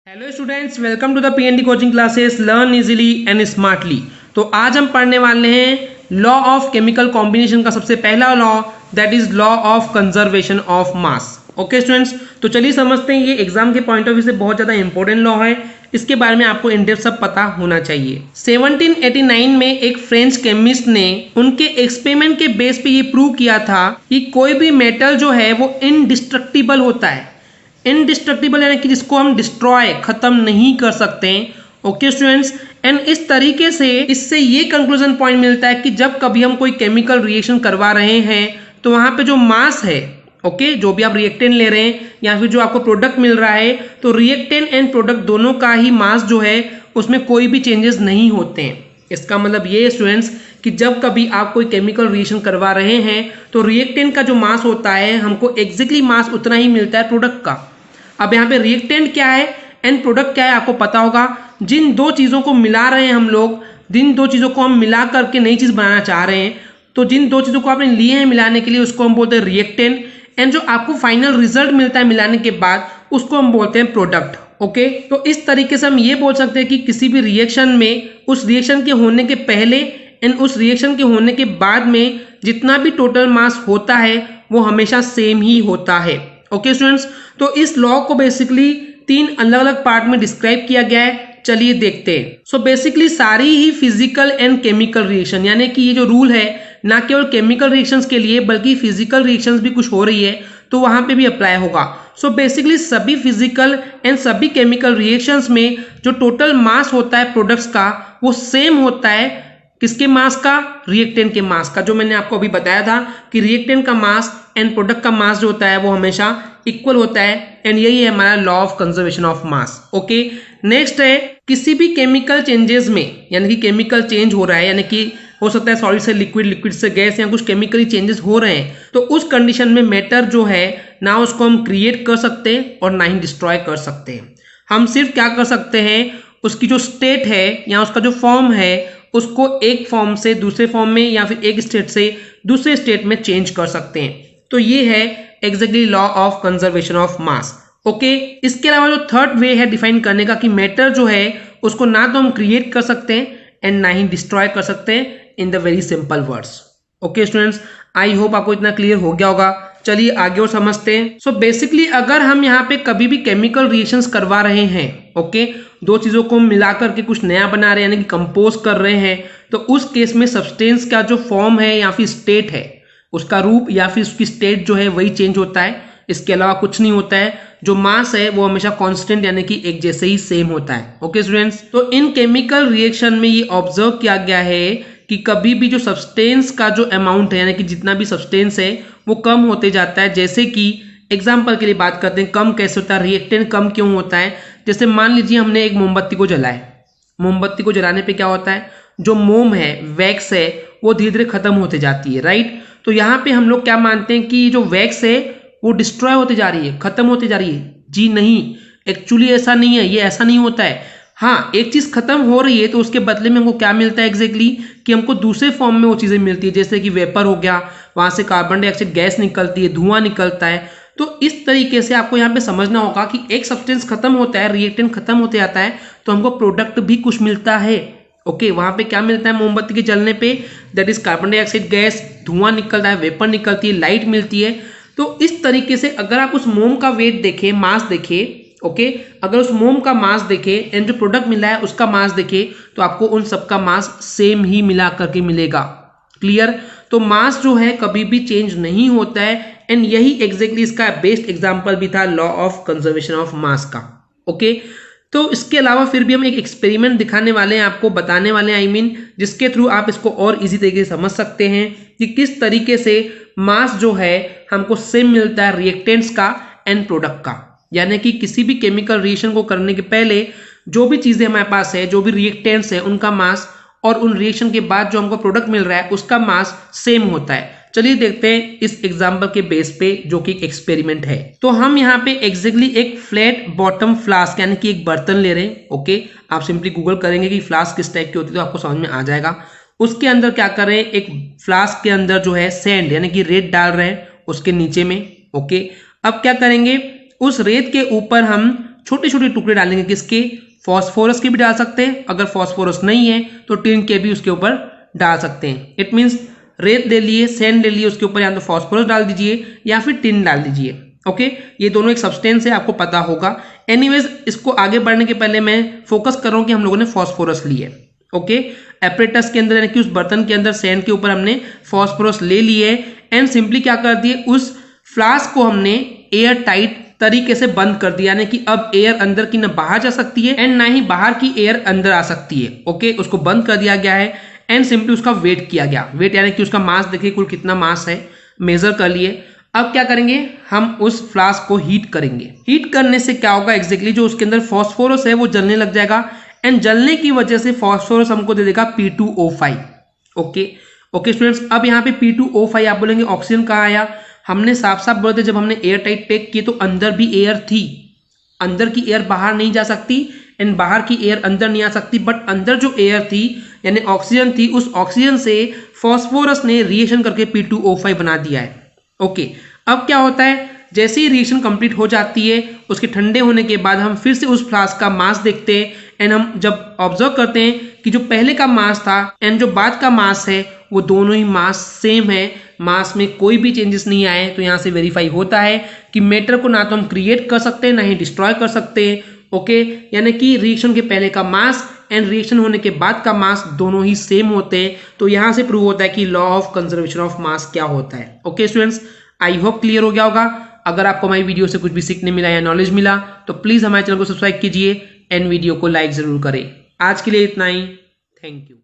Hello students, welcome to the PND coaching classes learn easily and smartly. तो आज हम पढ़ने वाले हैं लॉ ऑफ केमिकल कॉम्बिनेशन का सबसे पहला law, that is law of conservation of mass. Okay students, तो चलिए समझते हैं। ये एग्जाम के पॉइंट ऑफ व्यू से बहुत ज़्यादा इंपॉर्टेंट लॉ है, इसके बारे में आपको इन डेप्थ सब पता होना चाहिए। 1789 में एक फ्रेंच केमिस्ट ने उनके एक्सपेरिमेंट के बेस पे ये प्रूव किया था कि कोई भी मेटल जो है वो इनडिस्ट्रक्टिबल होता है। इनडिस्ट्रक्टिबल यानी कि जिसको हम डिस्ट्रॉय खत्म नहीं कर सकते। ओके स्टूडेंट्स, एंड इस तरीके से इससे ये कंक्लूजन पॉइंट मिलता है कि जब कभी हम कोई केमिकल रिएक्शन करवा रहे हैं तो वहां पे जो मास है, ओके, जो भी आप रिएक्टेंट ले रहे हैं या फिर जो आपको प्रोडक्ट मिल रहा है, तो रिएक्टेंट एंड प्रोडक्ट दोनों का ही मास जो है उसमें कोई भी चेंजेस नहीं होते हैं। इसका मतलब ये स्टूडेंट्स कि जब कभी आप कोई केमिकल रिएक्शन करवा रहे हैं तो रिएक्टेंट का जो मास होता है हमको एग्जैक्टली मास उतना ही मिलता है प्रोडक्ट का। अब यहाँ पे रिएक्टेंट क्या है एंड प्रोडक्ट क्या है आपको पता होगा। जिन दो चीज़ों को मिला रहे हैं हम लोग, जिन दो चीज़ों को हम मिला करके नई चीज़ बनाना चाह रहे हैं, तो जिन दो चीज़ों को आपने लिए हैं मिलाने के लिए उसको हम बोलते हैं रिएक्टेंट, एंड जो आपको फाइनल रिजल्ट मिलता है मिलाने के बाद उसको हम बोलते हैं प्रोडक्ट। ओके, तो इस तरीके से हम ये बोल सकते हैं कि किसी भी रिएक्शन में उस रिएक्शन के होने के पहले एंड उस रिएक्शन के होने के बाद में जितना भी टोटल मास होता है वो हमेशा सेम ही होता है। ओके स्टूडेंट्स, तो इस लॉ को बेसिकली तीन अलग अलग पार्ट में डिस्क्राइब किया गया है। चलिए देखते हैं। सो बेसिकली सारी ही फिजिकल एंड केमिकल रिएक्शन, यानी कि ये जो रूल है ना केवल केमिकल रिएक्शंस के लिए बल्कि फिजिकल रिएक्शंस भी कुछ हो रही है तो वहां पे भी अप्लाई होगा। सो बेसिकली सभी फिजिकल एंड सभी केमिकल रिएक्शंस में जो टोटल मास होता है प्रोडक्ट्स का वो सेम होता है। किसके मास का? रिएक्टेंट के मास का। जो मैंने आपको अभी बताया था कि रिएक्टेंट का मास एंड प्रोडक्ट का मास जो होता है वो हमेशा इक्वल होता है, एंड यही है हमारा law of conservation of mass. Okay, next है किसी भी केमिकल चेंजेस में, यानी कि केमिकल चेंज हो रहा है, यानी कि हो सकता है सॉलिड से लिक्विड, लिक्विड से गैस, या कुछ केमिकली चेंजेस हो रहे हैं, तो उस कंडीशन में मैटर जो है ना उसको हम क्रिएट कर सकते हैं और ना ही डिस्ट्रॉय कर सकते हैं। हम सिर्फ क्या कर सकते हैं, उसकी जो स्टेट है या उसका जो फॉर्म है उसको एक फॉर्म से दूसरे फॉर्म में या फिर एक स्टेट से दूसरे स्टेट में चेंज कर सकते हैं। तो ये है exactly law of conservation of mass. Okay, इसके अलावा जो थर्ड वे है डिफाइन करने का कि मैटर जो है उसको ना तो हम क्रिएट कर सकते हैं एंड ना ही डिस्ट्रॉय कर सकते हैं, in the very simple words. Okay students, I hope आपको इतना क्लियर हो गया होगा। चलिए आगे और समझते हैं। सो बेसिकली अगर हम यहाँ पे कभी भी केमिकल रिएक्शंस करवा रहे हैं, ओके, दो चीजों को मिला करके कुछ नया बना रहे हैं यानी कि कंपोज कर रहे हैं, तो उस केस में सब्सटेंस का जो फॉर्म है या फिर स्टेट है, उसका रूप या फिर उसकी स्टेट जो है वही चेंज होता है, इसके अलावा कुछ नहीं होता है। जो मास है वो हमेशा कांस्टेंट यानी कि एक जैसे ही सेम होता है। ओके स्टूडेंट्स, तो इन केमिकल रिएक्शन में ये ऑब्जर्व किया गया है कि कभी भी जो सब्सटेंस का जो अमाउंट है यानी कि जितना भी सब्सटेंस है वो कम होते जाता है। जैसे कि एग्जाम्पल के लिए बात करते हैं, कम कैसे होता है, रिएक्टेंट कम क्यों होता है। जैसे मान लीजिए हमने एक मोमबत्ती को जलाया, मोमबत्ती को जलाने पे क्या होता है, जो मोम है, वैक्स है, वो धीरे धीरे खत्म होते जाती है, राइट। तो यहाँ पे हम लोग क्या मानते हैं कि जो वैक्स है वो डिस्ट्रॉय होते जा रही है, खत्म होते जा रही है। जी नहीं, एक्चुअली ऐसा नहीं है, ये ऐसा नहीं होता है। हाँ, एक चीज खत्म हो रही है तो उसके बदले में हमको क्या मिलता है एग्जैक्टली, कि हमको दूसरे फॉर्म में वो चीजें मिलती है, जैसे कि वेपर हो गया, वहां से कार्बन डाइऑक्साइड गैस निकलती है, धुआं निकलता है। तो इस तरीके से आपको यहाँ पे समझना होगा कि एक सब्सटेंस खत्म होता है, रिएक्टेंट खत्म होते जाता है, तो हमको प्रोडक्ट भी कुछ मिलता है। ओके, वहां पे क्या मिलता है मोमबत्ती के जलने पे, that is carbon dioxide gas, धुआं निकलता है, वेपर निकलती है, लाइट मिलती है। तो इस तरीके से अगर आप उस मोम का वेट देखें, मास देखें, ओके, अगर उस मोम का मास देखें एंड जो प्रोडक्ट मिला है उसका मास देखें, तो आपको उन सबका मास सेम ही मिला करके मिलेगा। क्लियर? तो मास जो है कभी भी चेंज नहीं होता है, एंड यही एग्जैक्टली इसका बेस्ट एग्जांपल भी था law of conservation of mass का। ओके, तो इसके अलावा फिर भी हम एक एक्सपेरिमेंट दिखाने वाले हैं, आपको बताने वाले हैं, आई मीन जिसके थ्रू आप इसको और इजी तरीके से समझ सकते हैं कि किस तरीके से मास जो है हमको सेम मिलता है रिएक्टेंट्स का एंड प्रोडक्ट का। यानी कि किसी भी केमिकल रिएक्शन को करने के पहले जो भी चीजें हमारे पास है, जो भी रिएक्टेंट्स है, उनका मास और उन रिएक्शन के बाद जो हमको प्रोडक्ट मिल रहा है उसका मास सेम होता है। चलिए देखते हैं इस एग्जाम्पल के बेस पे, जो कि एक्सपेरिमेंट है। तो हम यहाँ पे एग्जैक्टली एक फ्लैट बॉटम फ्लास्क यानी कि एक बर्तन ले रहे हैं। ओके, आप सिंपली गूगल करेंगे कि फ्लास्क किस टाइप की होती है तो आपको समझ में आ जाएगा। उसके अंदर क्या कर रहे हैं, एक फ्लास्क के अंदर जो है सैंड यानी कि रेत डाल रहे हैं उसके नीचे में। ओके, अब क्या करेंगे, उस रेत के ऊपर हम छोटे छोटे टुकड़े डालेंगे किसके, फॉस्फोरस के भी डाल सकते हैं, अगर फॉस्फोरस नहीं है तो टिन के भी उसके ऊपर डाल सकते हैं। इट मीन्स रेत ले लिए, सैंड ले लिए, उसके ऊपर या तो फॉस्फोरस डाल दीजिए या फिर टिन डाल दीजिए। ओके, ये दोनों एक सब्सटेंस है, आपको पता होगा। एनीवेज, इसको आगे बढ़ने के पहले मैं फोकस कर रहा हूं कि हम लोगों ने फॉस्फोरस ली है। ओके, एपरेटस के अंदर यानी कि उस बर्तन के अंदर सैंड के ऊपर हमने फॉस्फोरस ले लिए एंड सिंपली क्या कर दिए, उस फ्लास्क को हमने एयर टाइट तरीके से बंद कर दिया, यानी कि अब एयर अंदर की ना बाहर जा सकती है एंड ना ही बाहर की एयर अंदर आ सकती है। ओके, उसको बंद कर दिया गया है एंड सिंपली उसका वेट किया गया। वेट यानी कि उसका मास देखिए कुल कितना मास है, मेजर कर लिए। अब क्या करेंगे, हम उस फ्लास्क को हीट करेंगे। हीट करने से क्या होगा एग्जैक्टली, जो उसके अंदर फॉस्फोरस है वो जलने लग जाएगा एंड जलने की वजह से फॉस्फोरस हमको दे देगा P2O5। ओके स्टूडेंट्स, अब यहाँ पे P2O5 आप बोलेंगे ऑक्सीजन कहाँ आया, हमने साफ साफ बोले थे जब हमने एयर टाइट पैक किए तो अंदर भी एयर थी, अंदर की एयर बाहर नहीं जा सकती एंड बाहर की एयर अंदर नहीं आ सकती, बट अंदर जो एयर थी यानी ऑक्सीजन थी, उस ऑक्सीजन से फॉस्फोरस ने रिएक्शन करके P2O5 बना दिया है। ओके, अब क्या होता है, जैसे ही रिएक्शन कंप्लीट हो जाती है उसके ठंडे होने के बाद हम फिर से उस फ्लास्क का मास देखते हैं एंड हम जब ऑब्जर्व करते हैं कि जो पहले का मास था एंड जो बाद का मास है वो दोनों ही मास सेम है, मास में कोई भी चेंजेस नहीं आए। तो यहाँ से वेरीफाई होता है कि मैटर को ना तो हम क्रिएट कर सकते हैं ना ही डिस्ट्रॉय कर सकते हैं। ओके, यानी कि रिएक्शन के पहले का मास एंड रिएक्शन होने के बाद का मास दोनों ही सेम होते हैं। तो यहाँ से प्रूव होता है कि law of conservation of mass क्या होता है। Okay students, I hope clear हो गया होगा। अगर आपको हमारी वीडियो से कुछ भी सीखने मिला या नॉलेज मिला तो प्लीज़ हमारे चैनल को सब्सक्राइब कीजिए एंड वीडियो को लाइक ज़रूर करें। आज के लिए इतना ही, थैंक यू।